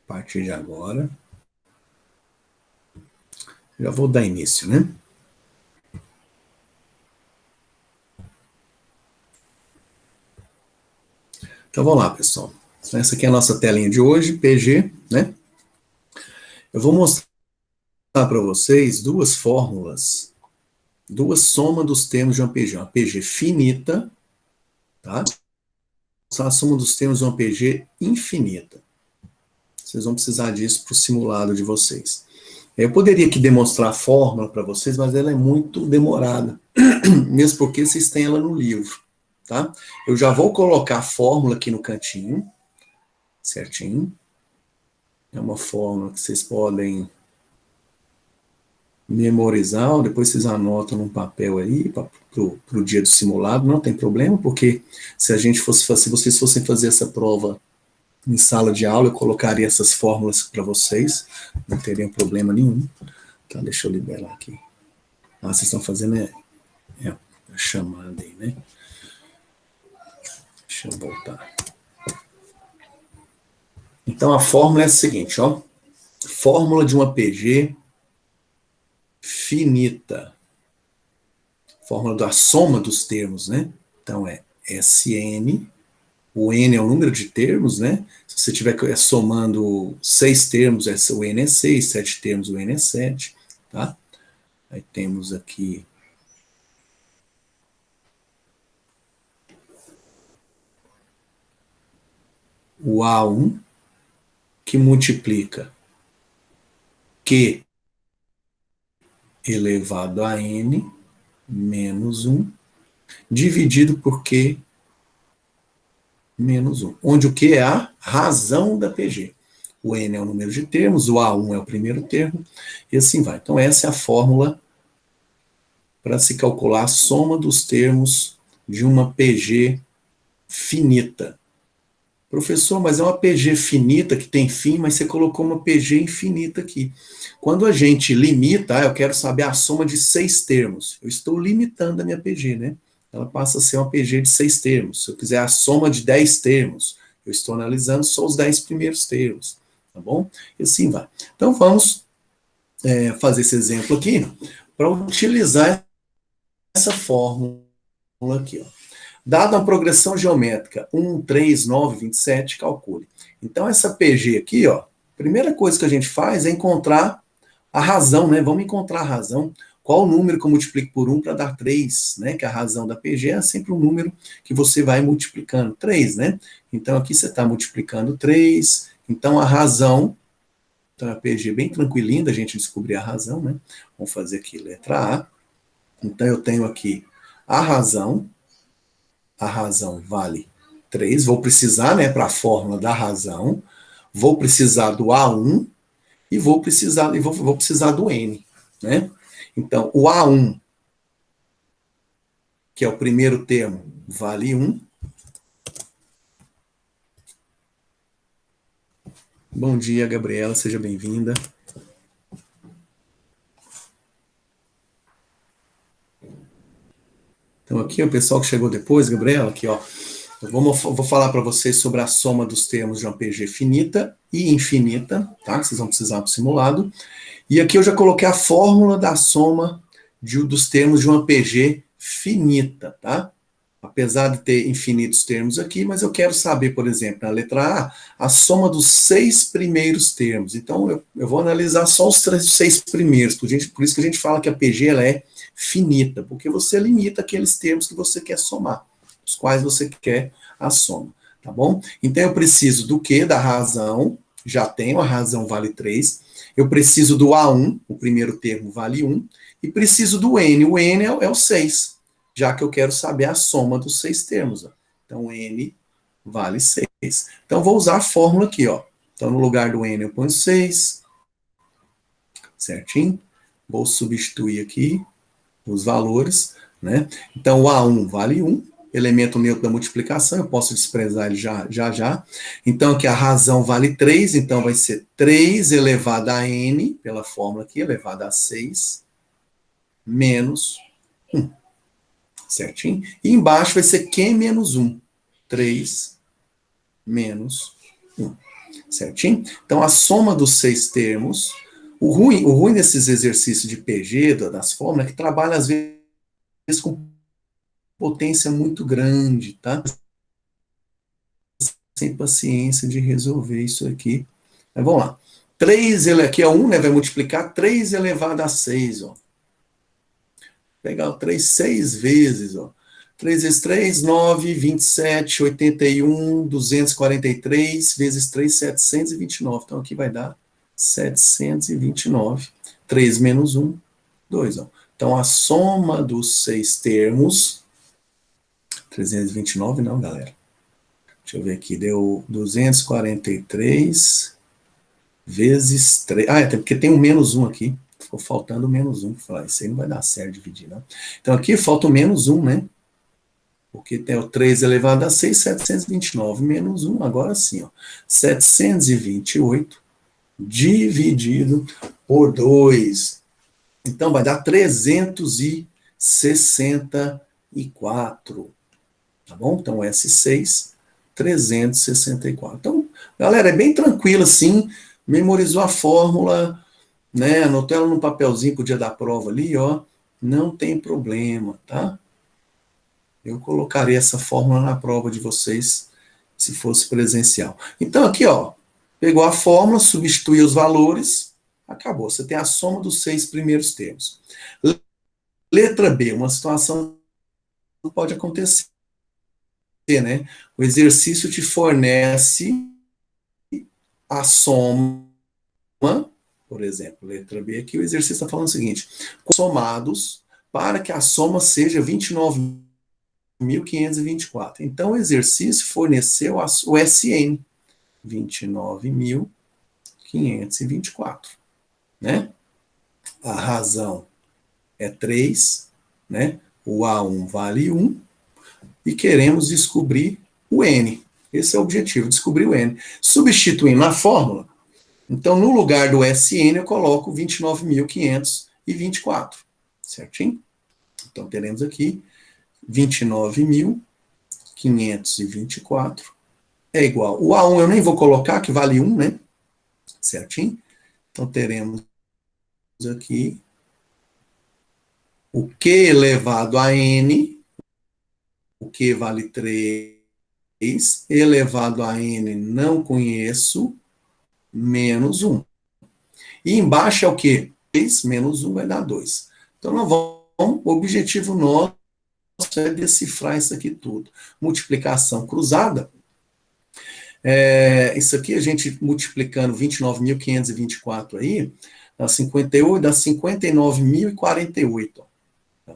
A partir de agora, já vou dar início, né? Então vamos lá, pessoal. Essa aqui é a nossa telinha de hoje, PG, né? Eu vou mostrar para vocês duas fórmulas, duas somas dos termos de uma PG finita, tá? A soma dos termos de uma PG infinita. Vocês vão precisar disso para o simulado de vocês. Eu poderia aqui demonstrar a fórmula para vocês, mas ela é muito demorada, mesmo porque vocês têm ela no livro, tá? Eu já vou colocar a fórmula aqui no cantinho, certinho. É uma fórmula que vocês podem memorizar, ou depois vocês anotam num papel aí para o dia do simulado, não tem problema, porque se vocês fossem fazer essa prova em sala de aula, eu colocaria essas fórmulas para vocês, não teria problema nenhum. Tá, deixa eu liberar aqui. Ah, vocês estão fazendo a chamada aí, né? Deixa eu voltar. Então a fórmula é a seguinte, ó. Fórmula de uma PG finita. Fórmula da soma dos termos, né? Então é Sn, o n é o número de termos, né? Se você estiver somando 6 termos, o n é 6, 7 termos, o n é 7, tá? Aí temos aqui o A1, que multiplica Q elevado a N menos 1, dividido por Q menos 1, onde o Q é a razão da PG. O N é o número de termos, o A1 é o primeiro termo, e assim vai. Então essa é a fórmula para se calcular a soma dos termos de uma PG finita. Professor, mas é uma PG finita que tem fim, mas você colocou uma PG infinita aqui. Quando a gente limita, eu quero saber a soma de 6 termos. Eu estou limitando a minha PG, né? Ela passa a ser uma PG de 6 termos. Se eu quiser a soma de 10 termos, eu estou analisando só os 10 primeiros termos, tá bom? E assim vai. Então vamos fazer esse exemplo aqui para utilizar essa fórmula aqui, ó. Dada uma progressão geométrica 1, 3, 9, 27, calcule. Então, essa PG aqui, ó, a primeira coisa que a gente faz é encontrar a razão, né? Vamos encontrar a razão. Qual o número que eu multiplico por 1 para dar 3, né? Que a razão da PG é sempre um número que você vai multiplicando. 3, né? Então, aqui você está multiplicando 3. Então, a razão, então a PG bem tranquilinha da gente descobrir a razão, né? Vamos fazer aqui letra A. Então, eu tenho aqui a razão vale 3, vou precisar, né, para a fórmula da razão, vou precisar do A1 e vou precisar do N, né? Então, o A1, que é o primeiro termo, vale 1. Bom dia, Gabriela, seja bem-vinda. Então, aqui o pessoal que chegou depois, Gabriela, aqui, ó, vou falar para vocês sobre a soma dos termos de uma PG finita e infinita, tá? Que vocês vão precisar para o simulado. E aqui eu já coloquei a fórmula da soma dos termos de uma PG finita, tá? Apesar de ter infinitos termos aqui, mas eu quero saber, por exemplo, na letra A, a soma dos 6 primeiros termos. Então, eu vou analisar só os 6 primeiros, por isso que a gente fala que a PG ela é finita, porque você limita aqueles termos que você quer somar, os quais você quer a soma, tá bom? Então, eu preciso do quê? Da razão, já tenho, a razão vale 3. Eu preciso do A1, o primeiro termo vale 1, e preciso do N, o N é o 6, já que eu quero saber a soma dos 6 termos. Ó. Então, N vale 6. Então, vou usar a fórmula aqui. Ó. Então, no lugar do N, eu ponho 6, certinho? Vou substituir aqui os valores. Né? Então, o A1 vale 1, elemento neutro da multiplicação, eu posso desprezar ele já. Então, aqui a razão vale 3, então vai ser 3 elevado a N, pela fórmula aqui, elevado a 6, menos 1. Certinho? E embaixo vai ser Q menos 1. 3 menos 1. Certinho? Então, a soma dos 6 termos. O ruim desses exercícios de PG, das fórmulas, é que trabalha, às vezes, com potência muito grande, tá? Sem paciência de resolver isso aqui. Mas vamos lá. 3, aqui é 1, né? Vai multiplicar 3 elevado a 6, ó. Pegar o 3 6 vezes, ó. 3 vezes 3, 9, 27, 81, 243, vezes 3, 729. Então, aqui vai dar 729. 3 menos 1, 2. Ó. Então, a soma dos 6 termos... 329 não, galera. Deixa eu ver aqui. Deu 243 vezes 3. Ah, é porque tem um menos 1 aqui. Ficou faltando o menos 1. Falar, isso aí não vai dar certo dividir, não. Então, aqui falta o menos 1, né? Porque tem o 3 elevado a 6, 729 menos 1, agora sim, ó. 728 dividido por 2. Então, vai dar 364. Tá bom? Então, S6, 364. Então, galera, é bem tranquilo assim. Memorizou a fórmula, né? Anotou ela no papelzinho pro dia da prova ali, ó. Não tem problema, tá? Eu colocaria essa fórmula na prova de vocês, se fosse presencial. Então, aqui, ó, pegou a fórmula, substituiu os valores, acabou. Você tem a soma dos 6 primeiros termos. Letra B, uma situação que pode acontecer, né? O exercício te fornece a soma, por exemplo, letra B aqui, o exercício está falando o seguinte: somados para que a soma seja 29.524. Então, o exercício forneceu o SN, 29.524, né? A razão é 3, né? O A1 vale 1, e queremos descobrir o N. Esse é o objetivo, descobrir o N. Substituindo a fórmula, então, no lugar do SN, eu coloco 29.524, certinho? Então, teremos aqui 29.524 é igual. O A1 eu nem vou colocar, que vale 1, né? Certinho? Então, teremos aqui o Q elevado a N, o Q vale 3, elevado a N não conheço, menos 1. E embaixo é o quê? 3 menos 1 vai dar 2. Então, nós vamos, o objetivo nosso é decifrar isso aqui tudo. Multiplicação cruzada. Isso aqui a gente multiplicando 29.524 aí, dá 58, dá 59.048. Dá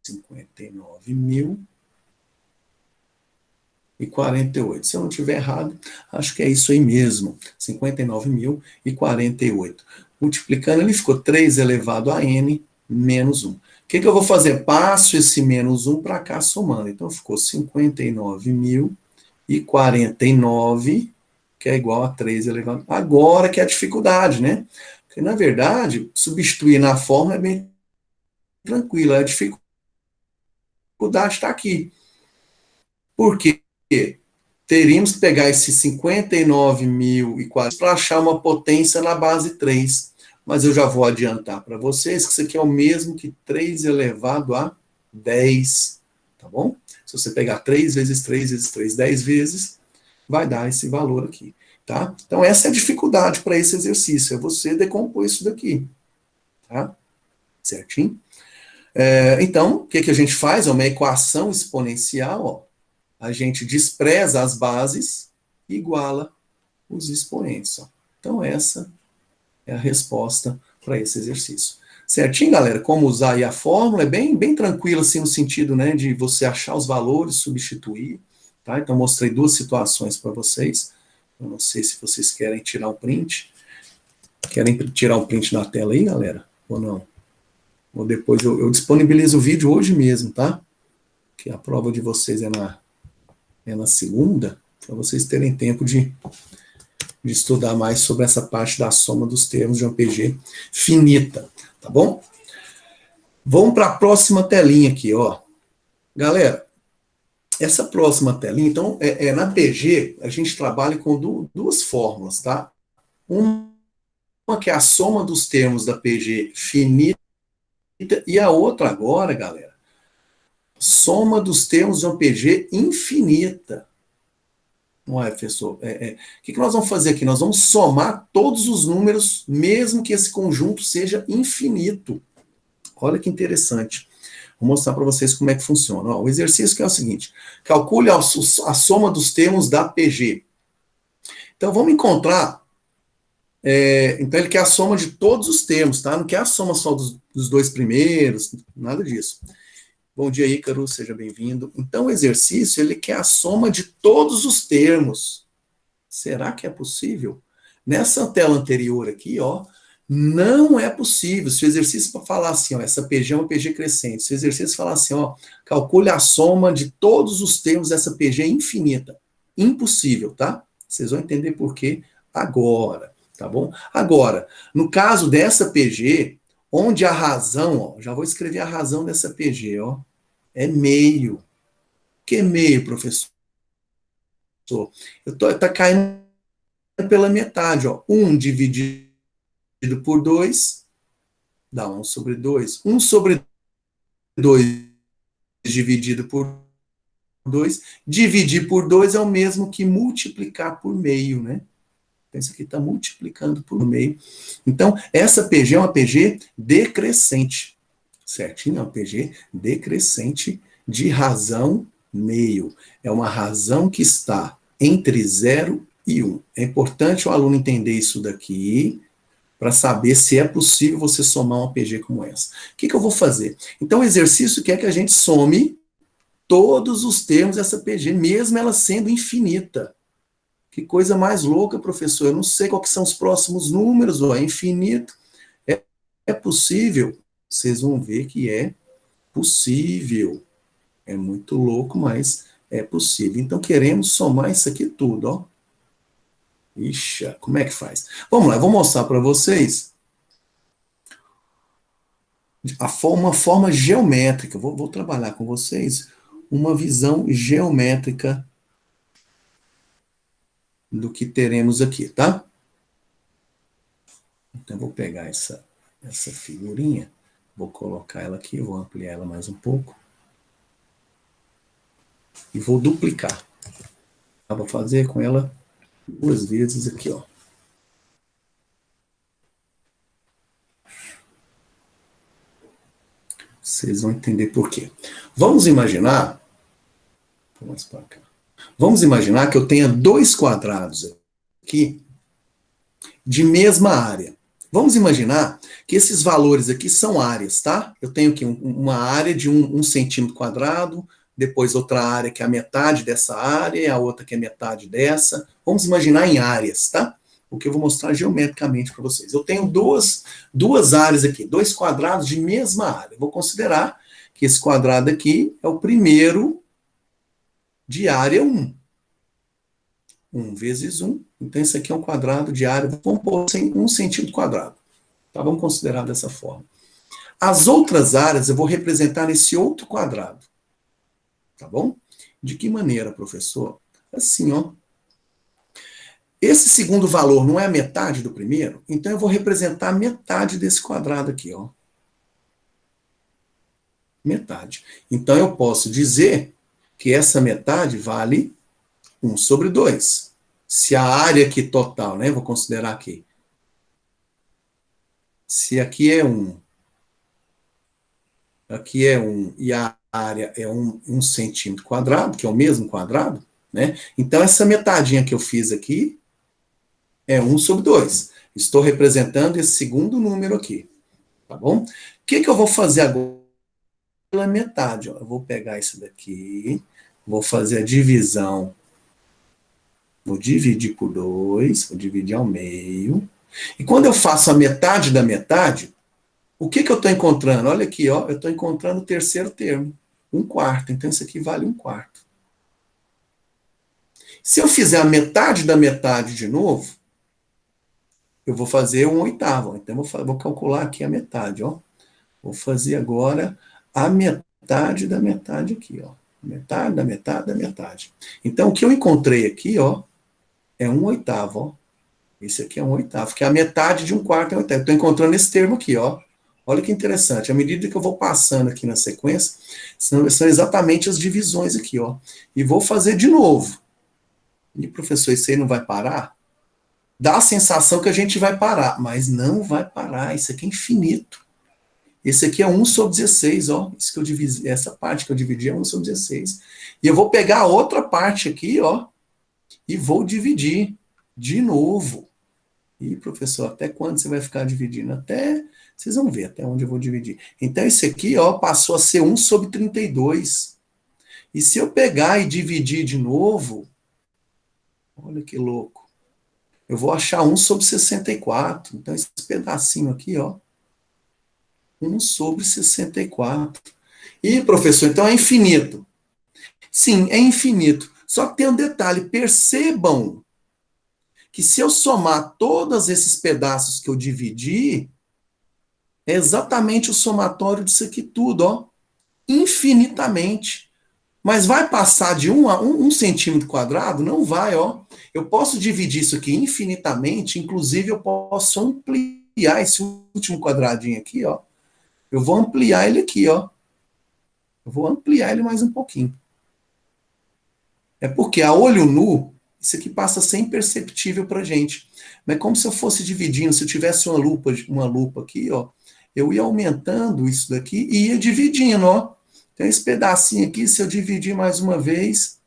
59.048. Se eu não estiver errado, acho que é isso aí mesmo. 59.048. Multiplicando, ele ficou 3 elevado a N menos 1. O que eu vou fazer? Passo esse menos 1 para cá somando. Então, ficou 59.049, que é igual a 3 elevado. Agora que é a dificuldade, né? Porque, na verdade, substituir na fórmula é bem tranquilo. A dificuldade está aqui. Por quê? Teríamos que pegar esses 59.040 para achar uma potência na base 3. Mas eu já vou adiantar para vocês que isso aqui é o mesmo que 3 elevado a 10. Tá bom? Se você pegar 3 vezes 3 vezes 3, 10 vezes, vai dar esse valor aqui. Tá? Então, essa é a dificuldade para esse exercício, é você decompor isso daqui. Tá? Certinho? Então, o que a gente faz? É uma equação exponencial, ó. A gente despreza as bases e iguala os expoentes. Ó. Então, essa é a resposta para esse exercício. Certinho, galera? Como usar aí a fórmula? É bem tranquilo, assim, no sentido, né, de você achar os valores, substituir. Tá? Então, mostrei 2 situações para vocês. Eu não sei se vocês querem tirar um print. Querem tirar um print da tela aí, galera? Ou não? Ou depois eu disponibilizo o vídeo hoje mesmo, tá? Que a prova de vocês é na segunda, para vocês terem tempo de estudar mais sobre essa parte da soma dos termos de uma PG finita, tá bom? Vamos para a próxima telinha aqui, ó. Galera, essa próxima telinha, então, na PG, a gente trabalha com duas fórmulas, tá? Uma que é a soma dos termos da PG finita, e a outra agora, galera, soma dos termos de uma PG infinita. Não é, professor? O que nós vamos fazer aqui? Nós vamos somar todos os números, mesmo que esse conjunto seja infinito. Olha que interessante. Vou mostrar para vocês como é que funciona. Ó, o exercício que é o seguinte: calcule a soma dos termos da PG. Então, vamos encontrar. Então, ele quer a soma de todos os termos, tá? Não quer a soma só dos dois primeiros, nada disso. Bom dia, Ícaro, seja bem-vindo. Então, o exercício, ele quer a soma de todos os termos. Será que é possível? Nessa tela anterior aqui, ó, não é possível. Se o exercício para falar assim, ó, essa PG é uma PG crescente. Se o exercício falar assim, ó, calcule a soma de todos os termos dessa PG infinita. Impossível, tá? Vocês vão entender por quê agora, tá bom? Agora, no caso dessa PG, onde a razão, ó, já vou escrever a razão dessa PG, ó, é meio. Que é meio, professor? Tá caindo pela metade, ó. 1 dividido por 2 dá 1 sobre 2. 1 sobre 2 dividido por 2. Dividir por 2 é o mesmo que multiplicar por meio, né? Pensa que está multiplicando por meio. Então, essa PG é uma PG decrescente. Certinho? É uma PG decrescente de razão meio. É uma razão que está entre 0 e 1. É importante o aluno entender isso daqui para saber se é possível você somar uma PG como essa. O que eu vou fazer? Então, o exercício quer que a gente some todos os termos dessa PG, mesmo ela sendo infinita. Que coisa mais louca, professor. Eu não sei quais são os próximos números, ou é infinito. É possível. Vocês vão ver que é possível. É muito louco, mas é possível. Então, queremos somar isso aqui tudo, ó. Ixi, como é que faz? Vamos lá, eu vou mostrar para vocês uma forma geométrica. Vou trabalhar com vocês uma visão geométrica do que teremos aqui, tá? Então, eu vou pegar essa figurinha, vou colocar ela aqui, vou ampliar ela mais um pouco e vou duplicar. Vou fazer com ela 2 vezes aqui, ó. Vocês vão entender por quê. Vamos imaginar, vamos para cá. Vamos imaginar que eu tenha 2 quadrados aqui de mesma área. Vamos imaginar que esses valores aqui são áreas, tá? Eu tenho aqui uma área de 1 centímetro quadrado, depois outra área que é a metade dessa área, e a outra que é metade dessa. Vamos imaginar em áreas, tá? O que eu vou mostrar geometricamente para vocês. Eu tenho duas áreas aqui, 2 quadrados de mesma área. Vou considerar que esse quadrado aqui é o primeiro de área 1. 1 vezes 1. Então, isso aqui é um quadrado de área, vamos pôr 1 centímetro quadrado. Tá? Vamos considerar dessa forma. As outras áreas eu vou representar nesse outro quadrado. Tá bom? De que maneira, professor? Assim, ó. Esse segundo valor não é a metade do primeiro? Então, eu vou representar a metade desse quadrado aqui, ó. Metade. Então, eu posso dizer que essa metade vale 1 sobre 2. Se a área aqui total, né? Vou considerar aqui. Se aqui é 1, aqui é 1 e a área é 1 centímetro quadrado, que é o mesmo quadrado, né? Então, essa metadinha que eu fiz aqui é 1 sobre 2. Estou representando esse segundo número aqui, tá bom? O que eu vou fazer agora pela metade? Ó? Eu vou pegar isso daqui, vou fazer a divisão. Vou dividir por 2, vou dividir ao meio. E quando eu faço a metade da metade, o que eu estou encontrando? Olha aqui, ó, eu estou encontrando o terceiro termo, 1/4. Então, isso aqui vale 1/4. Se eu fizer a metade da metade de novo, eu vou fazer 1/8. Então, vou calcular aqui a metade. Ó. Vou fazer agora a metade da metade aqui. Ó. Metade da metade da metade. Então, o que eu encontrei aqui, ó, é 1/8, ó. Esse aqui é 1/8, que é a metade de 1/4 é 1/8. Estou encontrando esse termo aqui, ó. Olha que interessante. À medida que eu vou passando aqui na sequência, são exatamente as divisões aqui, ó. E vou fazer de novo. E, professor, isso aí não vai parar? Dá a sensação que a gente vai parar, mas não vai parar. Isso aqui é infinito. Esse aqui é 1/16, ó. Isso que eu dividi, essa parte que eu dividi é 1/16. E eu vou pegar a outra parte aqui, ó, e vou dividir de novo. E, professor, até quando você vai ficar dividindo? Até, vocês vão ver até onde eu vou dividir. Então, esse aqui, ó, passou a ser 1/32. E se eu pegar e dividir de novo, olha que louco, eu vou achar 1/64. Então, esse pedacinho aqui, ó, 1/64. E, professor, então é infinito. Sim, é infinito. Só que tem um detalhe, percebam que se eu somar todos esses pedaços que eu dividi, é exatamente o somatório disso aqui tudo, ó. Infinitamente. Mas vai passar de 1 a 1 centímetro quadrado? Não vai, ó. Eu posso dividir isso aqui infinitamente, inclusive eu posso ampliar esse último quadradinho aqui, ó. Eu vou ampliar ele aqui, ó. Eu vou ampliar ele mais um pouquinho. É porque a olho nu, isso aqui passa a ser imperceptível para a gente. Mas é como se eu fosse dividindo, se eu tivesse uma lupa aqui, ó, eu ia aumentando isso daqui e ia dividindo, ó. Então, esse pedacinho aqui, se eu dividir mais uma vez,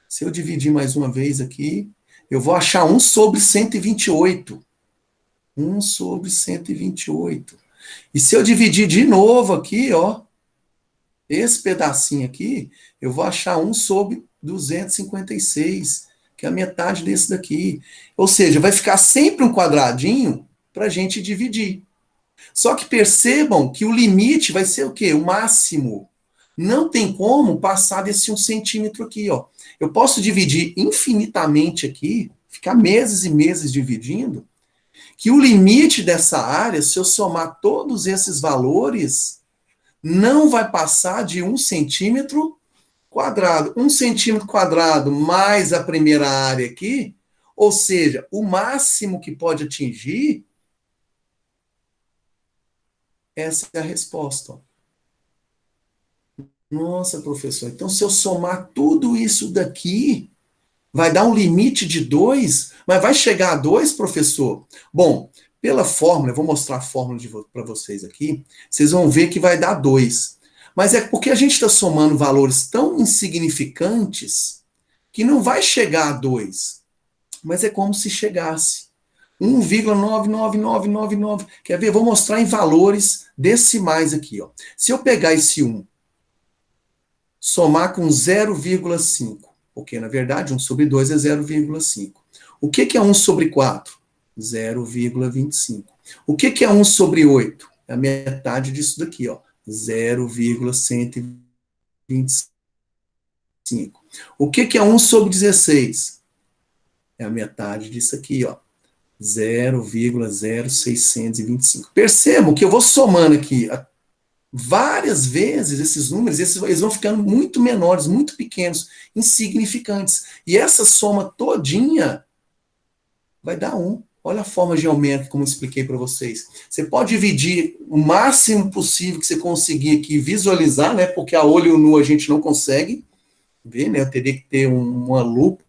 se eu dividir mais uma vez aqui, eu vou achar 1/128. 1/128. E se eu dividir de novo aqui, ó, esse pedacinho aqui, eu vou achar 1/256, que é a metade desse daqui. Ou seja, vai ficar sempre um quadradinho para a gente dividir. Só que percebam que o limite vai ser o quê? O máximo. Não tem como passar desse 1 centímetro aqui, ó. Eu posso dividir infinitamente aqui, ficar meses e meses dividindo, que o limite dessa área, se eu somar todos esses valores, não vai passar de 1 centímetro quadrado. 1 centímetro quadrado mais a primeira área aqui, ou seja, o máximo que pode atingir, essa é a resposta. Nossa, professor, então se eu somar tudo isso daqui, vai dar um limite de 2, mas vai chegar a 2, professor? Bom, pela fórmula, eu vou mostrar a fórmula para vocês aqui, vocês vão ver que vai dar 2. Mas é porque a gente está somando valores tão insignificantes que não vai chegar a 2. Mas é como se chegasse. 1,99999. Quer ver? Vou mostrar em valores decimais aqui, ó. Se eu pegar esse 1, somar com 0,5, porque na verdade 1/2 é 0,5. O que é 1/4? 0,25. O que é 1/8? É a metade disso daqui, ó. 0,125. O que é 1/16? É a metade disso aqui, ó. 0,0625. Percebam que eu vou somando aqui várias vezes esses números, eles vão ficando muito menores, muito pequenos, insignificantes. E essa soma todinha vai dar 1. Olha a forma geométrica, como eu expliquei para vocês. Você pode dividir o máximo possível que você conseguir aqui visualizar, né? Porque a olho nu a gente não consegue ver, né? Eu teria que ter uma lupa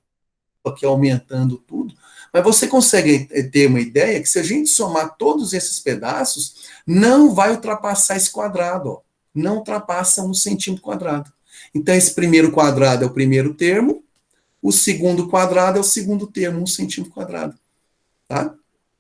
aqui aumentando tudo. Mas você consegue ter uma ideia que se a gente somar todos esses pedaços, não vai ultrapassar esse quadrado, ó. Não ultrapassa 1 centímetro quadrado. Então, esse primeiro quadrado é o primeiro termo, o segundo quadrado é o segundo termo, 1 centímetro quadrado. Tá?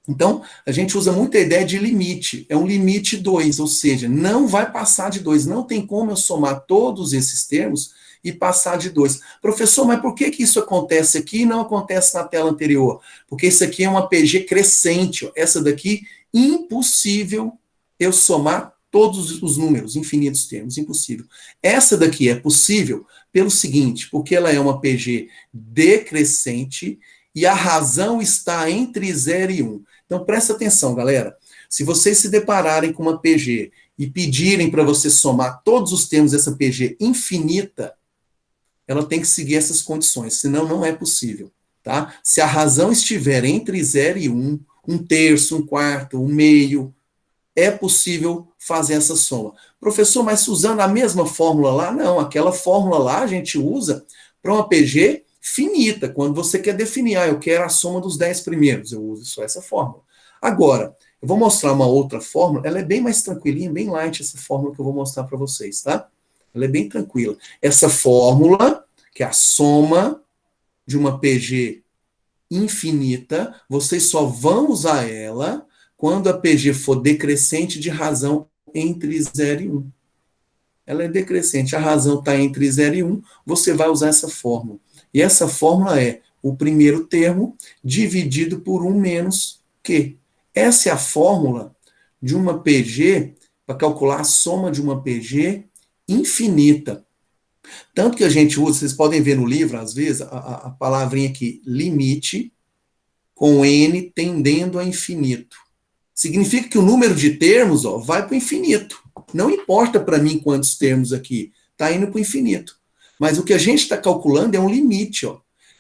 Então, a gente usa muito a ideia de limite. É um limite 2, ou seja, não vai passar de 2. Não tem como eu somar todos esses termos e passar de 2. Professor, mas por que isso acontece aqui e não acontece na tela anterior? Porque isso aqui é uma PG crescente. Ó. Essa daqui, impossível eu somar todos os números, infinitos termos, impossível. Essa daqui é possível pelo seguinte, porque ela é uma PG decrescente e a razão está entre 0 e 1. Então, presta atenção, galera. Se vocês se depararem com uma PG e pedirem para você somar todos os termos dessa PG infinita, ela tem que seguir essas condições, senão não é possível, tá? Se a razão estiver entre 0 e 1, um terço, um quarto, um meio, é possível fazer essa soma. Professor, mas usando a mesma fórmula lá? Não, aquela fórmula lá a gente usa para uma PG finita, quando você quer definir, eu quero a soma dos 10 primeiros, eu uso só essa fórmula. Agora, eu vou mostrar uma outra fórmula, ela é bem mais tranquilinha, bem light essa fórmula que eu vou mostrar para vocês, tá? Ela é bem tranquila. Essa fórmula, que é a soma de uma PG infinita, vocês só vão usar ela quando a PG for decrescente de razão entre 0 e 1. Ela é decrescente, a razão está entre 0 e 1, você vai usar essa fórmula. E essa fórmula é o primeiro termo dividido por 1 menos Q. Essa é a fórmula de uma PG, para calcular a soma de uma PG infinita. Tanto que a gente usa, vocês podem ver no livro, às vezes, a palavrinha aqui, limite, com N tendendo a infinito. Significa que o número de termos vai para o infinito. Não importa para mim quantos termos aqui, está indo para o infinito. Mas o que a gente está calculando é um limite.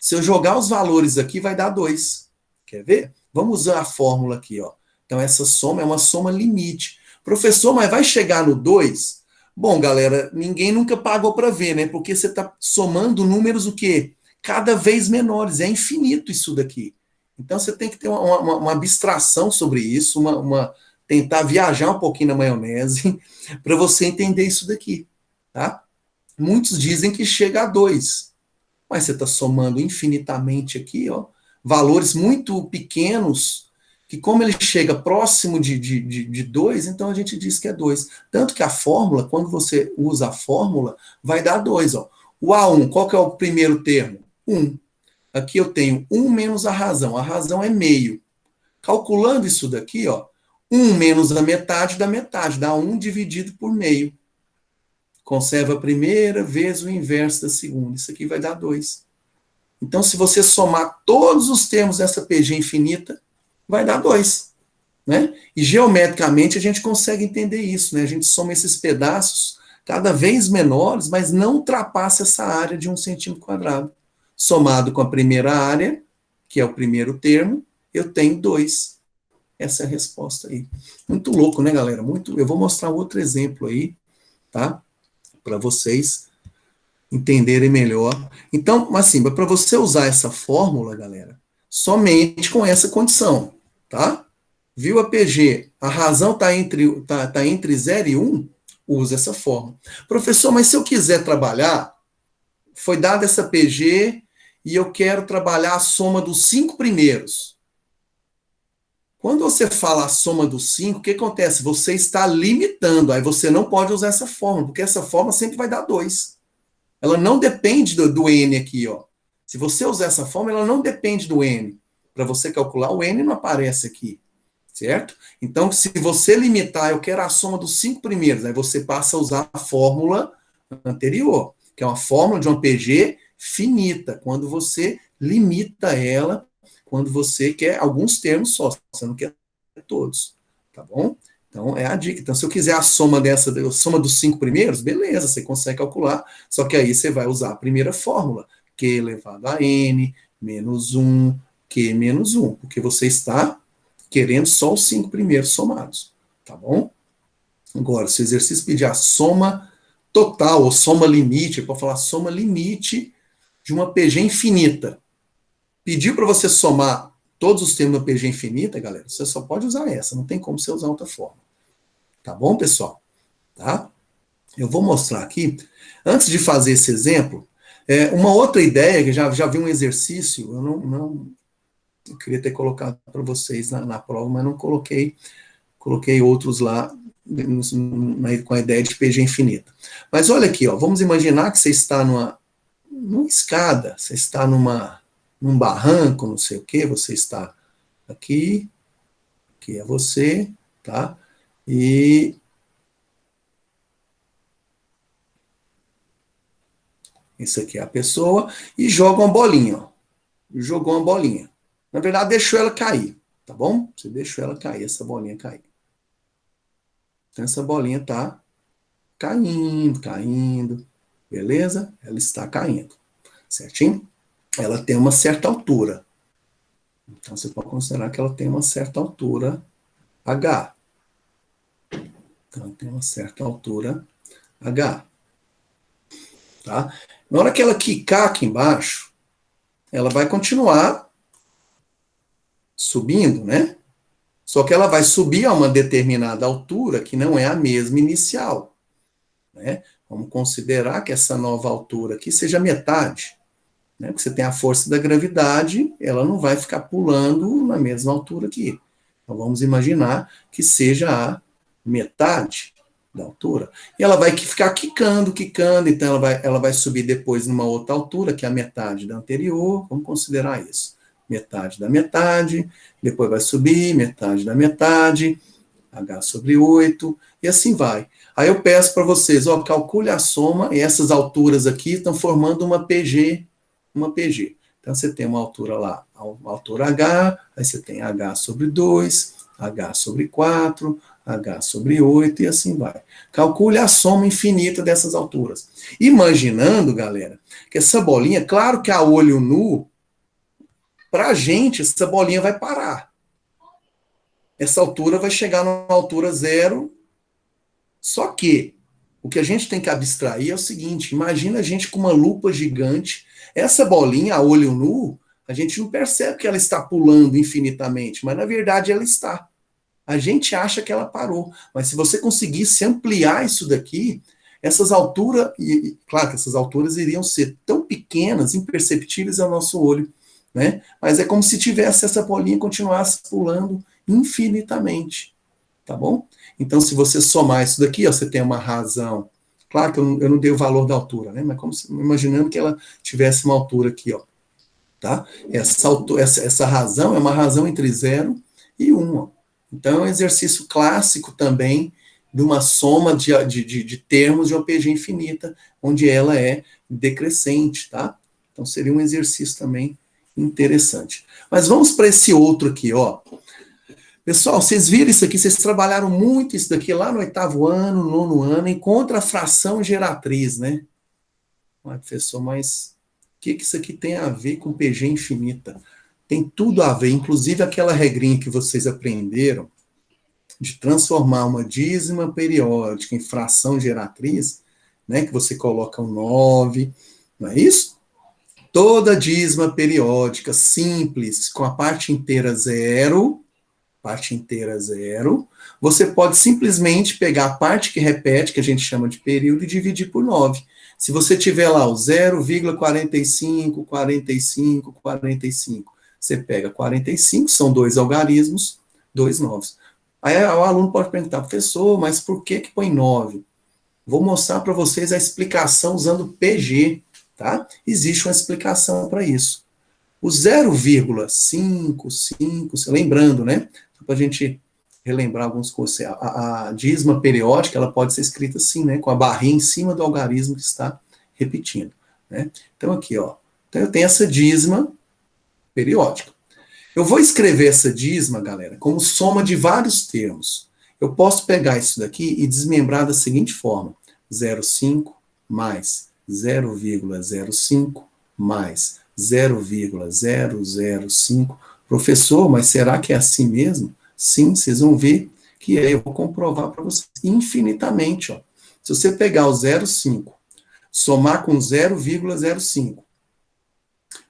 Se eu jogar os valores aqui, vai dar 2. Quer ver? Vamos usar a fórmula aqui. Então, essa soma é uma soma limite. Professor, mas vai chegar no 2? Bom, galera, ninguém nunca pagou para ver, né? Porque você está somando números o quê? Cada vez menores. É infinito isso daqui. Então, você tem que ter uma abstração sobre isso, tentar viajar um pouquinho na maionese para você entender isso daqui, tá? Muitos dizem que chega a 2, mas você está somando infinitamente aqui, valores muito pequenos, que como ele chega próximo de 2, então a gente diz que é 2. Tanto que a fórmula, quando você usa a fórmula, vai dar 2. O A1, qual que é o primeiro termo? 1. Aqui eu tenho 1 menos a razão é meio. Calculando isso daqui, 1 menos a metade, dá 1 dividido por meio. Conserva a primeira vezes o inverso da segunda. Isso aqui vai dar 2. Então, se você somar todos os termos dessa PG infinita, vai dar 2. Né? E geometricamente a gente consegue entender isso. Né? A gente soma esses pedaços cada vez menores, mas não ultrapassa essa área de 1 centímetro quadrado. Somado com a primeira área, que é o primeiro termo, eu tenho 2. Essa é a resposta aí. Muito louco, né, galera? Eu vou mostrar outro exemplo aí, tá? Para vocês entenderem melhor. Então, assim, para você usar essa fórmula, galera, somente com essa condição, tá? Viu a PG? A razão está entre 0 e 1? Usa essa fórmula. Professor, mas se eu quiser trabalhar, foi dada essa PG e eu quero trabalhar a soma dos 5 primeiros. Quando você fala a soma dos 5, o que acontece? Você está limitando, aí você não pode usar essa fórmula, porque essa fórmula sempre vai dar 2. Ela não depende do N aqui, Se você usar essa fórmula, ela não depende do N. Para você calcular, o N não aparece aqui, certo? Então, se você limitar, eu quero a soma dos 5 primeiros, aí você passa a usar a fórmula anterior, que é uma fórmula de uma PG finita, quando você limita ela, quando você quer alguns termos só, você não quer todos, tá bom? Então, é a dica. Então, se eu quiser a soma a soma dos 5 primeiros, beleza, você consegue calcular, só que aí você vai usar a primeira fórmula, Q elevado a N, menos 1, Q menos 1, porque você está querendo só os 5 primeiros somados, tá bom? Agora, se o exercício pedir a soma total, ou soma limite, pode falar soma limite de uma PG infinita. Pediu para você somar todos os termos da PG infinita, galera, você só pode usar essa, não tem como você usar outra forma. Tá bom, pessoal? Tá? Eu vou mostrar aqui, antes de fazer esse exemplo, uma outra ideia, que já vi um exercício, eu queria ter colocado para vocês na prova, mas não coloquei outros lá com a ideia de PG infinita. Mas olha aqui, vamos imaginar que você está numa escada, você está num barranco, não sei o quê, você está aqui é você, tá? E isso aqui é a pessoa, e joga uma bolinha, jogou uma bolinha. Na verdade, deixou ela cair, tá bom? Você deixou ela cair, essa bolinha cair. Então, essa bolinha está caindo, caindo, beleza? Ela está caindo, certinho? Ela tem uma certa altura. Então, você pode considerar que ela tem uma certa altura H. Então, ela tem uma certa altura H. Tá? Na hora que ela quicar aqui embaixo, ela vai continuar subindo, né? Só que ela vai subir a uma determinada altura que não é a mesma inicial, né? Vamos considerar que essa nova altura aqui seja metade, né? Porque você tem a força da gravidade, ela não vai ficar pulando na mesma altura aqui. Então vamos imaginar que seja a metade da altura. E ela vai ficar quicando, quicando, então ela vai subir depois numa outra altura, que é a metade da anterior, vamos considerar isso. Metade da metade, depois vai subir, metade da metade, H sobre 8, e assim vai. Aí eu peço para vocês, ó, calcule a soma, e essas alturas aqui estão formando uma PG, uma PG. Então você tem uma altura lá, uma altura H, aí você tem H sobre 2, H sobre 4, H sobre 8, e assim vai. Calcule a soma infinita dessas alturas. Imaginando, galera, que essa bolinha, claro que a olho nu, para a gente, essa bolinha vai parar. Essa altura vai chegar numa altura zero. Só que o que a gente tem que abstrair é o seguinte: imagina a gente com uma lupa gigante. Essa bolinha, a olho nu, a gente não percebe que ela está pulando infinitamente, mas na verdade ela está. A gente acha que ela parou. Mas se você conseguisse ampliar isso daqui, essas alturas, e claro que essas alturas iriam ser tão pequenas, imperceptíveis ao nosso olho, né? Mas é como se tivesse essa bolinha e continuasse pulando infinitamente, tá bom? Então, se você somar isso daqui, ó, você tem uma razão. Claro que eu não dei o valor da altura, né? Mas como imaginando que ela tivesse uma altura aqui, ó, tá? Essa razão é uma razão entre 0 e 1, ó. Então, é um exercício clássico também de uma soma de termos de uma PG infinita, onde ela é decrescente, tá? Então, seria um exercício também interessante. Mas vamos para esse outro aqui, ó. Pessoal, vocês viram isso aqui, vocês trabalharam muito isso daqui lá no 8º ano, 9º ano, em contrafração geratriz, né? Ah, professor, mas o que isso aqui tem a ver com PG infinita? Tem tudo a ver, inclusive aquela regrinha que vocês aprenderam de transformar uma dízima periódica em fração geratriz, né? Que você coloca um 9, não é isso? Toda dízima periódica simples, com a parte inteira zero, você pode simplesmente pegar a parte que repete, que a gente chama de período, e dividir por 9. Se você tiver lá o 0,45, 45, 45, você pega 45, são dois algarismos, dois novos. Aí o aluno pode perguntar, professor, mas por que põe 9? Vou mostrar para vocês a explicação usando PG, tá? Existe uma explicação para isso. O 0,55, lembrando, né? Para a gente relembrar alguns conceitos. A dízima periódica, ela pode ser escrita assim, né? Com a barrinha em cima do algarismo que está repetindo, né? Então, aqui, ó. Então, eu tenho essa dízima periódica. Eu vou escrever essa dízima, galera, como soma de vários termos. Eu posso pegar isso daqui e desmembrar da seguinte forma: 0,5 mais 0,05 mais 0,005. Professor, mas será que é assim mesmo? Sim, vocês vão ver que eu vou comprovar para vocês infinitamente. Ó. Se você pegar o 0,5, somar com 0,05,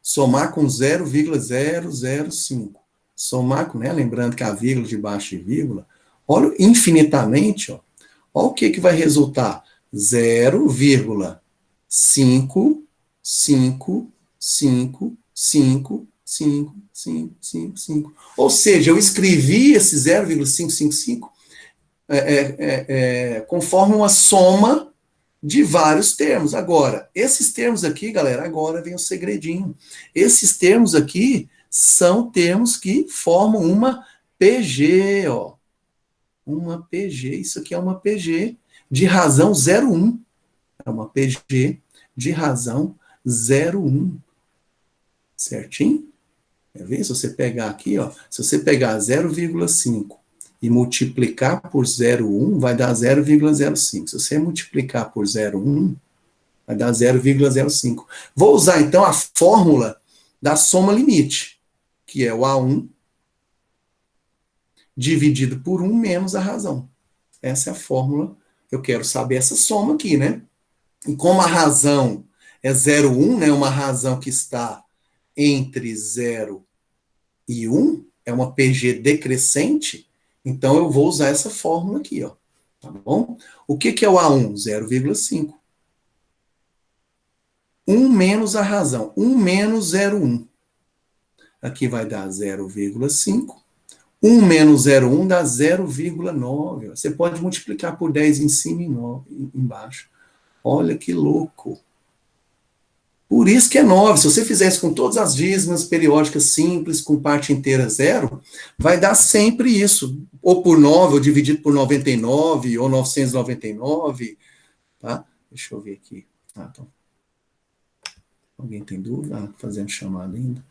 somar com 0,005, somar com, né, lembrando que a vírgula debaixo de vírgula, olha infinitamente, ó, olha o que vai resultar. 0,555555555. Ou seja, eu escrevi esse 0,555 conforme uma soma de vários termos. Agora, esses termos aqui, galera, agora vem o segredinho. Esses termos aqui são termos que formam uma PG, ó. Uma PG, isso aqui é uma PG de razão 0,1. É uma PG de razão 0,1. Certinho? Quer ver? Se você pegar aqui, ó, se você pegar 0,5 e multiplicar por 0,1, vai dar 0,05. Se você multiplicar por 0,1, vai dar 0,05. Vou usar, então, a fórmula da soma limite, que é o A1 dividido por 1 menos a razão. Essa é a fórmula. Eu quero saber essa soma aqui, né? E como a razão é 0,1, né? Uma razão que está entre 0 e 1, é uma PG decrescente, então eu vou usar essa fórmula aqui, ó. Tá bom? O que é o A1? 0,5. 1 menos a razão. 1 menos 0,1. Aqui vai dar 0,5. 1 menos 0,1 dá 0,9. Você pode multiplicar por 10 em cima e embaixo. Olha que louco. Por isso que é 9. Se você fizesse com todas as dízimas periódicas simples, com parte inteira 0, vai dar sempre isso. Ou por 9, ou dividido por 99, ou 999. Tá? Deixa eu ver aqui. Então. Alguém tem dúvida? Fazendo chamada ainda.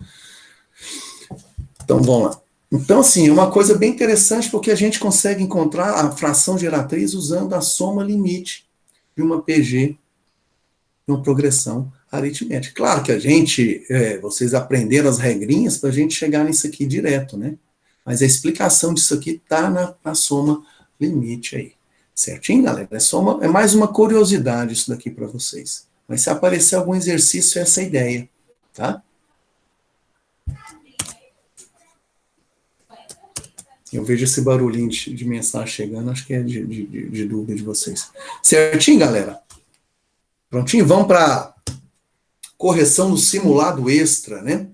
Então, vamos lá. Então, assim, é uma coisa bem interessante, porque a gente consegue encontrar a fração geratriz usando a soma limite de uma PG, de uma progressão aritmética. Claro que a gente, vocês aprenderam as regrinhas para a gente chegar nisso aqui direto, né? Mas a explicação disso aqui está na soma limite aí. Certinho, galera? É mais uma curiosidade isso daqui para vocês. Mas se aparecer algum exercício, essa é a ideia, tá? Eu vejo esse barulhinho de mensagem chegando, acho que é de dúvida de vocês. Certinho, galera? Prontinho? Vamos para correção do simulado extra, né?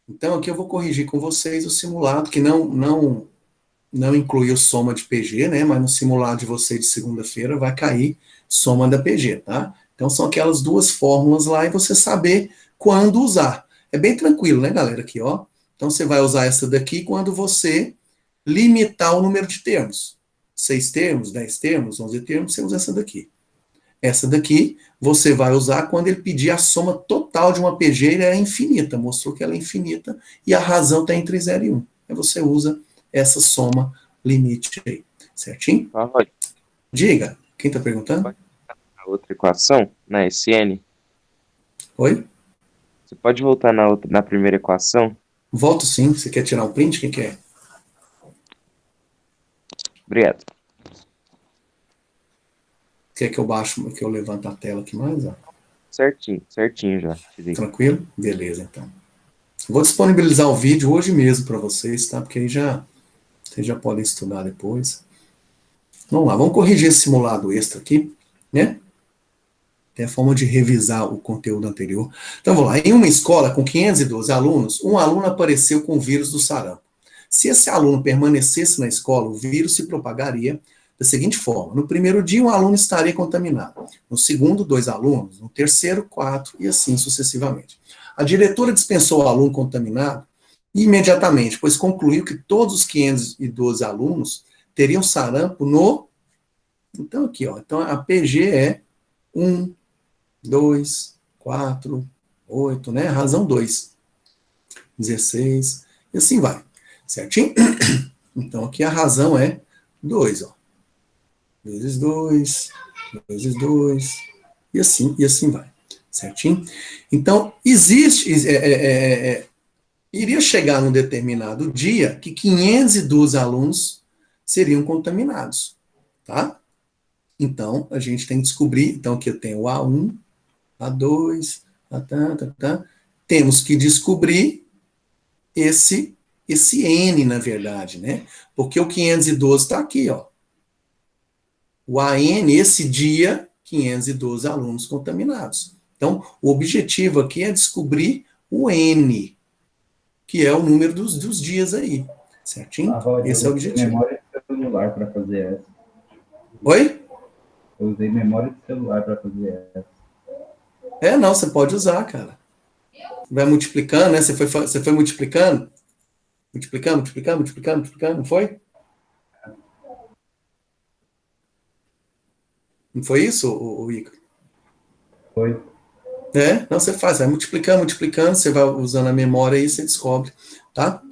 Então, aqui eu vou corrigir com vocês o simulado, que não incluiu soma de PG, né? Mas no simulado de vocês de segunda-feira vai cair soma da PG, tá? Então, são aquelas duas fórmulas lá e você saber quando usar. É bem tranquilo, né, galera? Aqui, ó. Então, você vai usar essa daqui quando você limitar o número de termos. 6 termos, 10 termos, 11 termos, você usa essa daqui. Essa daqui você vai usar quando ele pedir a soma total de uma PG, ele é infinita, mostrou que ela é infinita, e a razão está entre 0 e 1. Aí você usa essa soma limite aí, certinho? Diga, quem está perguntando? A outra equação, na SN. Oi? Você pode voltar na primeira equação? Volto sim, você quer tirar um print? Quem quer? Obrigado. Quer que eu baixo, que eu levanto a tela aqui mais? Ó? Certinho já. Tranquilo? Beleza, então. Vou disponibilizar o vídeo hoje mesmo para vocês, tá? Porque aí vocês já podem estudar depois. Vamos lá, vamos corrigir esse simulado extra aqui, né? Tem a forma de revisar o conteúdo anterior. Então, vamos lá. Em uma escola com 512 alunos, um aluno apareceu com o vírus do sarampo. Se esse aluno permanecesse na escola, o vírus se propagaria da seguinte forma. No primeiro dia, um aluno estaria contaminado. No segundo, 2 alunos. No terceiro, 4, e assim sucessivamente. A diretora dispensou o aluno contaminado imediatamente, pois concluiu que todos os 512 alunos teriam sarampo no... Então, aqui, ó. Então, a PG é 1, 2, 4, 8, né? Razão 2. 16, e assim vai. Certinho? Então, aqui a razão é 2, ó. Vezes 2, vezes 2, e assim vai. Certinho? Então, iria chegar num determinado dia que 512 alunos seriam contaminados, tá? Então, a gente tem que descobrir, então aqui eu tenho o A1, A2, temos que descobrir esse N, na verdade, né? Porque o 512 está aqui, ó. O AN, esse dia, 512 alunos contaminados. Então, o objetivo aqui é descobrir o N, que é o número dos dias aí. Certinho? Esse é o objetivo. Eu usei memória de celular para fazer essa. Oi? Eu usei memória de celular para fazer essa. Não, você pode usar, cara. Vai multiplicando, né? Você foi multiplicando? Multiplicando, não foi? Não foi isso, o Igor? Foi. Não, você faz, vai multiplicando, você vai usando a memória aí, você descobre, tá?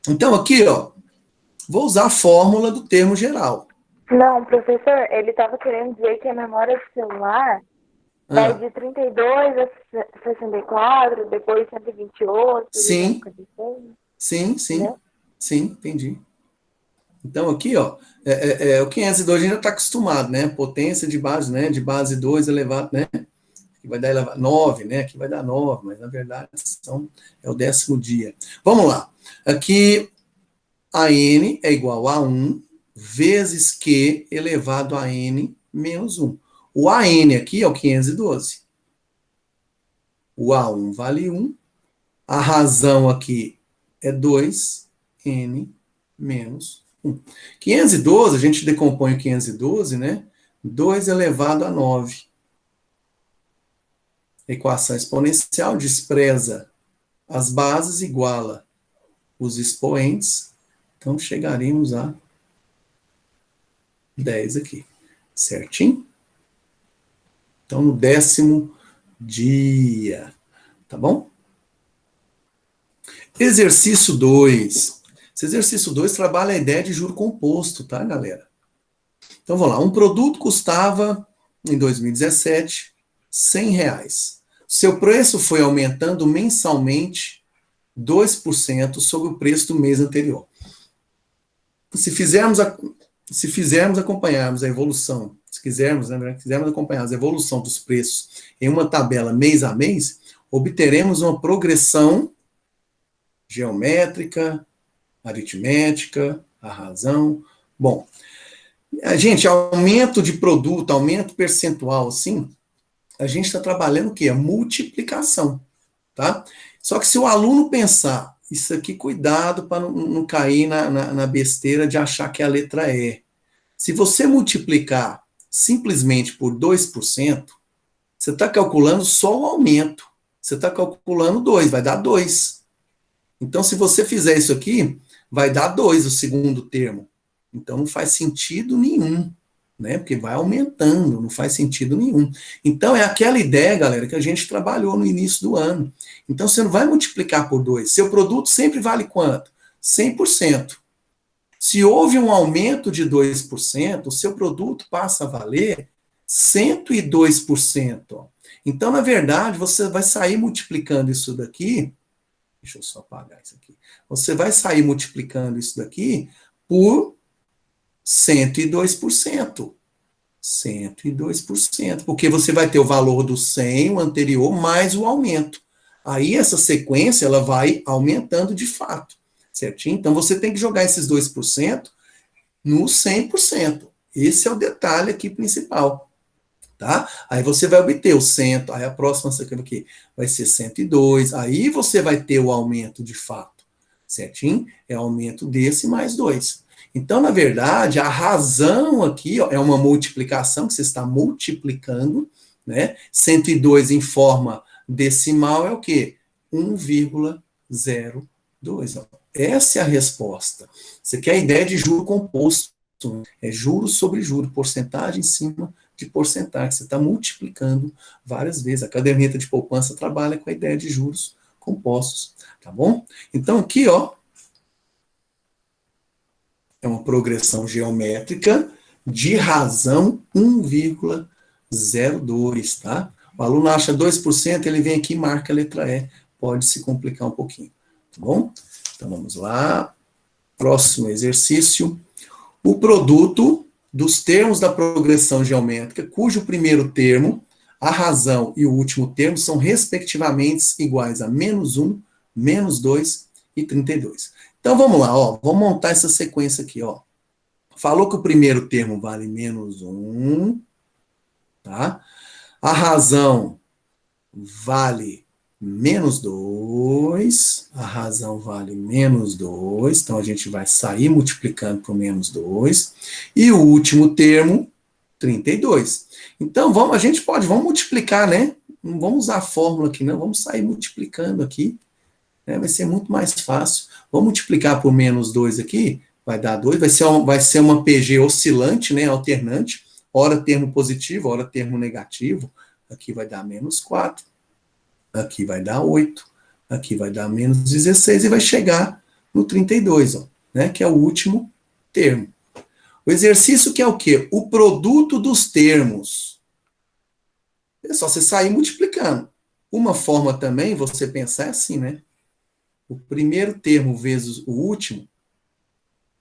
Então, aqui, ó, vou usar a fórmula do termo geral. Não, professor, ele estava querendo dizer que a memória do celular vai de 32 a 64, depois 128, Sim. 156. Sim, né? sim, entendi. Então aqui, ó, o 502 a gente já está acostumado, né? Potência de base, né? De base 2 elevado, né? Que vai dar 9, né? Aqui vai dar 9, mas na verdade é o 10º dia. Vamos lá. Aqui a n é igual a 1 vezes Q elevado a n menos 1. O AN aqui é o 512. O A1 vale 1. A razão aqui é 2, n menos 1. 512, a gente decompõe o 512, né? 2 elevado a 9. Equação exponencial despreza as bases, iguala os expoentes. Então, chegaremos a 10 aqui. Certinho? Então, no 10º dia. Tá bom? Exercício 2. Esse exercício 2 trabalha a ideia de juro composto, tá, galera? Então, vamos lá. Um produto custava, em 2017, R$100. Seu preço foi aumentando mensalmente 2% sobre o preço do mês anterior. Se acompanharmos a evolução, se quisermos acompanhar a evolução dos preços em uma tabela mês a mês, obteremos uma progressão geométrica, aritmética, a razão. Bom, gente, aumento de produto, aumento percentual, assim, a gente está trabalhando o quê? A multiplicação, tá? Só que se o aluno pensar, isso aqui, cuidado para não cair na besteira de achar que é a letra E. Se você multiplicar simplesmente por 2%, você está calculando só o aumento. Você está calculando 2, vai dar 2. Então, se você fizer isso aqui, vai dar 2 o segundo termo. Então, não faz sentido nenhum, né? Porque vai aumentando, não faz sentido nenhum. Então, é aquela ideia, galera, que a gente trabalhou no início do ano. Então, você não vai multiplicar por 2. Seu produto sempre vale quanto? 100%. Se houve um aumento de 2%, o seu produto passa a valer 102%. Então, na verdade, você vai sair multiplicando isso daqui. Deixa eu só apagar isso aqui. Você vai sair multiplicando isso daqui por 102%. 102%. Porque você vai ter o valor do 100, o anterior, mais o aumento. Aí essa sequência ela vai aumentando de fato. Certinho? Então você tem que jogar esses 2% no 100%. Esse é o detalhe aqui principal. Tá? Aí você vai obter o 100, aí a próxima aqui vai ser 102, aí você vai ter o aumento de fato, certinho? É o aumento desse mais 2. Então, na verdade, a razão aqui ó, é uma multiplicação, que você está multiplicando, né? 102 em forma decimal é o quê? 1,02. Ó. Essa é a resposta. Você quer a ideia de juro composto, é juro sobre juro, porcentagem em cima de porcentagem. Você está multiplicando várias vezes. A caderneta de poupança trabalha com a ideia de juros compostos, tá bom? Então aqui, ó, é uma progressão geométrica de razão 1,02, tá? O aluno acha 2%, ele vem aqui e marca a letra E. Pode se complicar um pouquinho, tá bom? Então vamos lá. Próximo exercício. O produto dos termos da progressão geométrica, cujo primeiro termo, a razão e o último termo são respectivamente iguais a -1, -2 e 32. Então vamos lá, ó, vamos montar essa sequência aqui, ó. Falou que o primeiro termo vale -1, tá? A razão vale -2, a razão vale -2, então a gente vai sair multiplicando por -2, e o último termo, 32. Então, vamos multiplicar, né? Não vamos usar a fórmula aqui, não, vamos sair multiplicando aqui, né? Vai ser muito mais fácil. Vamos multiplicar por -2 aqui, vai dar 2, vai ser uma PG oscilante, né? Alternante, ora termo positivo, ora termo negativo, aqui vai dar -4. Aqui vai dar 8, aqui vai dar -16 e vai chegar no 32, ó, né, que é o último termo. O exercício que é o quê? O produto dos termos. É só você sair multiplicando. Uma forma também, você pensar assim, né? O primeiro termo vezes o último,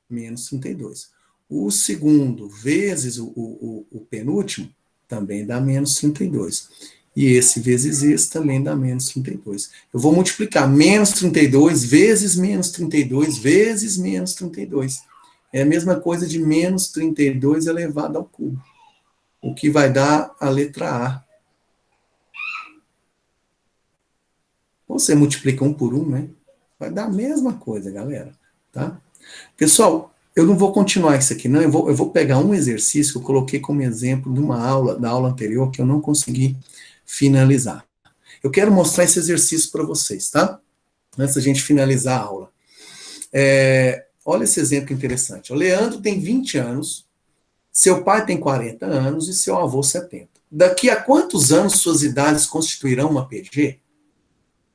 menos 32. O segundo vezes o penúltimo, também dá menos 32. E esse vezes esse também dá menos 32. Eu vou multiplicar menos 32 vezes menos 32 vezes menos 32. É a mesma coisa de menos 32 elevado ao cubo. O que vai dar a letra A. Você multiplica um por um, né? Vai dar a mesma coisa, galera. Tá? Pessoal, eu não vou continuar isso aqui, não. Eu vou pegar um exercício que eu coloquei como exemplo de uma aula, da aula anterior, que eu não consegui finalizar. Eu quero mostrar esse exercício para vocês, tá? Antes da gente finalizar a aula. Olha esse exemplo interessante. O Leandro tem 20 anos, seu pai tem 40 anos e seu avô 70. Daqui a quantos anos suas idades constituirão uma PG?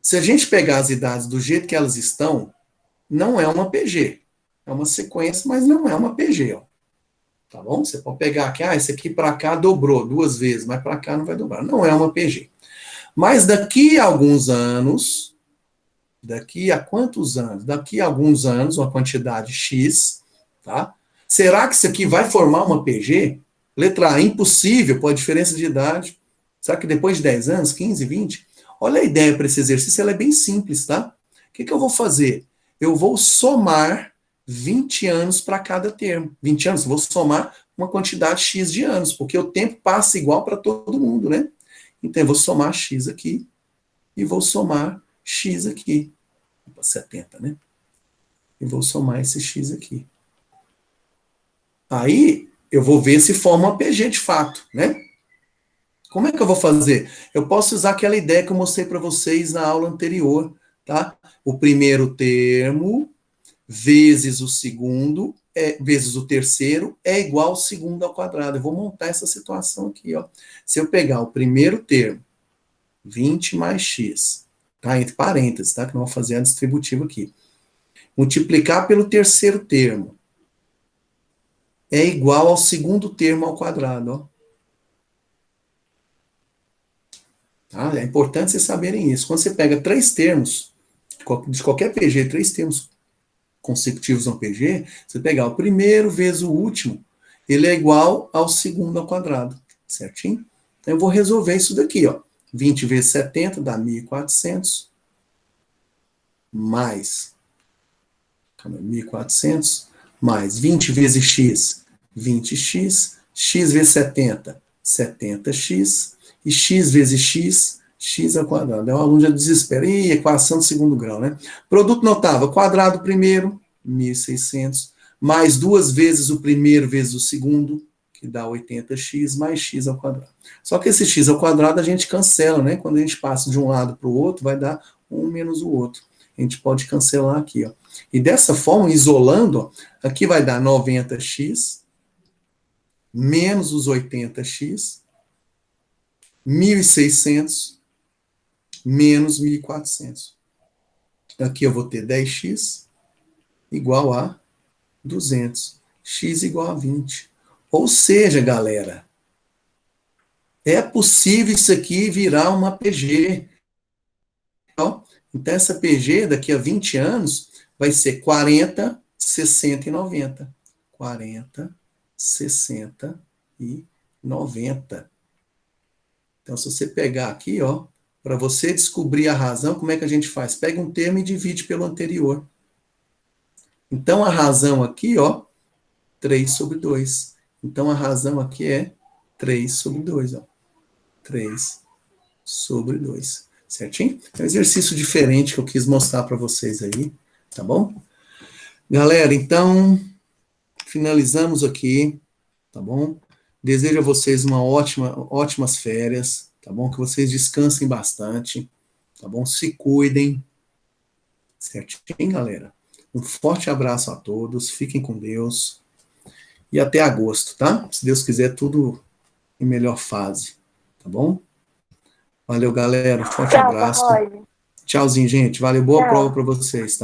Se a gente pegar as idades do jeito que elas estão, não é uma PG. É uma sequência, mas não é uma PG, ó. Tá bom? Você pode pegar aqui, esse aqui para cá dobrou 2 vezes, mas para cá não vai dobrar. Não é uma PG. Mas daqui a alguns anos, daqui a quantos anos? Daqui a alguns anos, uma quantidade X, tá? Será que isso aqui vai formar uma PG? Letra A, impossível, por diferença de idade. Será que depois de 10 anos, 15, 20? Olha a ideia para esse exercício, ela é bem simples, tá? O que eu vou fazer? Eu vou somar 20 anos para cada termo. 20 anos, vou somar uma quantidade X de anos, porque o tempo passa igual para todo mundo, né? Então, eu vou somar X aqui e vou somar X aqui. 70, né? E vou somar esse X aqui. Aí, eu vou ver se forma uma PG de fato, né? Como é que eu vou fazer? Eu posso usar aquela ideia que eu mostrei para vocês na aula anterior, tá? O primeiro termo vezes o segundo, vezes o terceiro, é igual ao segundo ao quadrado. Eu vou montar essa situação aqui, ó. Se eu pegar o primeiro termo, 20 mais x, tá? Entre parênteses, tá? Que não vou fazer a distributiva aqui. Multiplicar pelo terceiro termo, é igual ao segundo termo ao quadrado, ó. Tá? É importante vocês saberem isso. Quando você pega 3 termos, de qualquer PG, 3 termos consecutivos no PG, você pegar o primeiro vezes o último, ele é igual ao segundo ao quadrado, certinho? Então, eu vou resolver isso daqui, ó. 20 vezes 70 dá 1.400, mais 1.400, mais 20 vezes x, 20x, x vezes 70, 70x, e x vezes x, x ao quadrado. É um aluno já desespera. Ih, equação de segundo grau, né? Produto notável, quadrado primeiro, 1.600, mais 2 vezes o primeiro vezes o segundo, que dá 80x, mais x ao quadrado. Só que esse x ao quadrado a gente cancela, né? Quando a gente passa de um lado para o outro, vai dar um menos o outro. A gente pode cancelar aqui, ó. E dessa forma, isolando, ó, aqui vai dar 90x, menos os 80x, 1.600, menos 1.400. Aqui eu vou ter 10x igual a 200. X igual a 20. Ou seja, galera, é possível isso aqui virar uma PG. Então, essa PG, daqui a 20 anos, vai ser 40, 60 e 90. 40, 60 e 90. Então, se você pegar aqui, ó, para você descobrir a razão, como é que a gente faz? Pega um termo e divide pelo anterior. Então, a razão aqui, ó, 3 sobre 2. Então, a razão aqui é 3 sobre 2, ó. 3 sobre 2. Certinho? É um exercício diferente que eu quis mostrar para vocês aí, tá bom? Galera, então, finalizamos aqui, tá bom? Desejo a vocês ótimas férias, tá bom? Que vocês descansem bastante, tá bom? Se cuidem, certinho, galera? Um forte abraço a todos, fiquem com Deus e até agosto, tá? Se Deus quiser, tudo em melhor fase, tá bom? Valeu, galera, forte Tchau, abraço. Roger. Tchauzinho, gente. Valeu, boa Tchau. prova para vocês, tá?